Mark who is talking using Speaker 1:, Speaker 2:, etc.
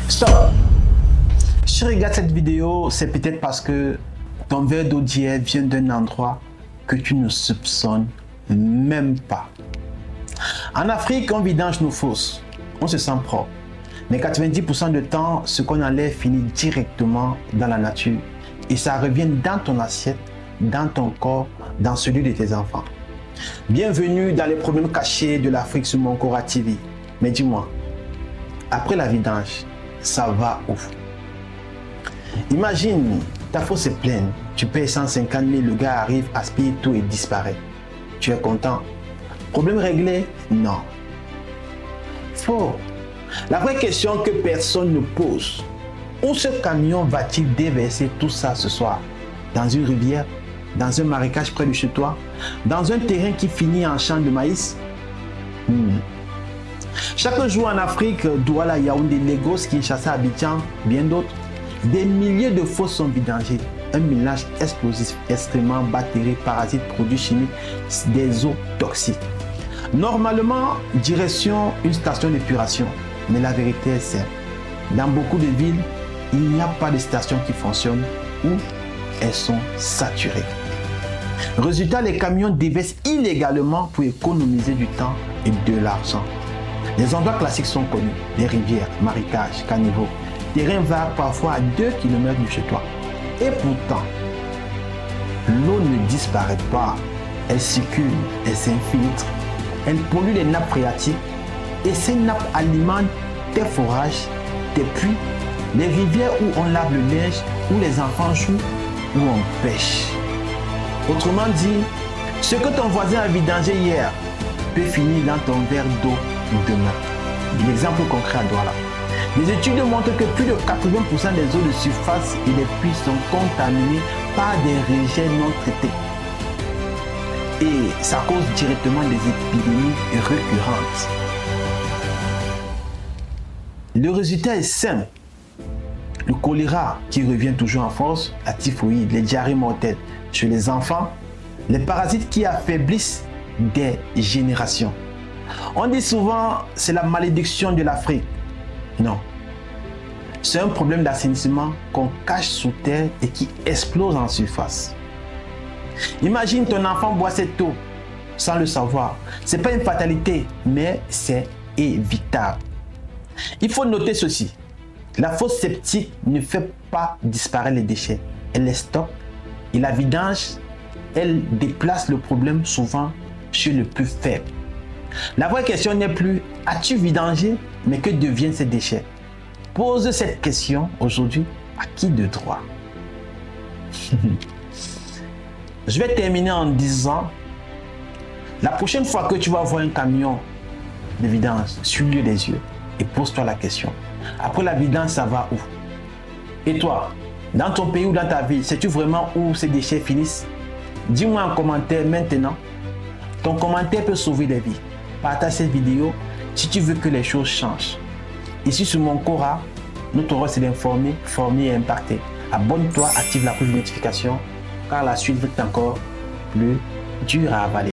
Speaker 1: Stop! Si tu regardes cette vidéo, c'est peut-être parce que ton verre d'eau d'hier vient d'un endroit que tu ne soupçonnes même pas. En Afrique, on vidange nos fosses, on se sent propre. Mais 90% du temps, ce qu'on enlève finit directement dans la nature et ça revient dans ton assiette, dans ton corps, dans celui de tes enfants. Bienvenue dans les problèmes cachés de l'Afrique sur Mon Cora TV. Mais dis-moi, après la vidange, ça va où? Imagine, ta fosse est pleine, tu payes 150 000, le gars arrive, aspire tout et disparaît. Tu es content? Problème réglé? Non. Faux. La vraie question que personne ne pose, où ce camion va-t-il déverser tout ça ce soir? Dans une rivière? Dans un marécage près de chez toi? Dans un terrain qui finit en champ de maïs? Chaque jour en Afrique, Douala, Yaoundé, Lagos, Kinshasa, Abidjan, bien d'autres, des milliers de fosses sont vidangées. Un mélange explosif, extrêmement bactériens, parasites, produits chimiques, des eaux toxiques. Normalement, direction une station d'épuration. Mais la vérité est simple. Dans beaucoup de villes, il n'y a pas de station qui fonctionne ou elles sont saturées. Résultat, les camions déversent illégalement pour économiser du temps et de l'argent. Les endroits classiques sont connus, les rivières, marécages, caniveaux, terrains vagues parfois à 2 km de chez toi. Et pourtant, l'eau ne disparaît pas, elle circule, elle s'infiltre, elle pollue les nappes phréatiques et ces nappes alimentent tes forages, tes puits, les rivières où on lave le linge, où les enfants jouent, où on pêche. Autrement dit, ce que ton voisin a vidangé hier peut finir dans ton verre d'eau demain. L'exemple concret à Douala. Les études montrent que plus de 80% des eaux de surface et des puits sont contaminés par des rejets non traités. Et ça cause directement des épidémies récurrentes. Le résultat est simple. Le choléra qui revient toujours en force, la typhoïde, les diarrhées mortelles chez les enfants, les parasites qui affaiblissent des générations. On dit souvent c'est la malédiction de l'Afrique. Non. C'est un problème d'assainissement qu'on cache sous terre et qui explose en surface. Imagine ton enfant boit cette eau sans le savoir. Ce n'est pas une fatalité, mais c'est évitable. Il faut noter ceci. La fosse septique ne fait pas disparaître les déchets. Elle les stocke et la vidange, elle déplace le problème souvent chez le plus faible. La vraie question n'est plus « as-tu vidangé ?» mais que deviennent ces déchets? Pose cette question aujourd'hui à qui de droit? Je vais terminer en disant la prochaine fois que tu vas voir un camion de vidange, suis-le des yeux et pose-toi la question. Après la vidange, ça va où? Et toi, dans ton pays ou dans ta ville, sais-tu vraiment où ces déchets finissent? Dis-moi en commentaire maintenant. Ton commentaire peut sauver des vies. Partage cette vidéo si tu veux que les choses changent. Ici sur Mon Cora, notre rôle c'est d'informer, former et impacter. Abonne-toi, active la cloche de notification car la suite va être encore plus dure à avaler.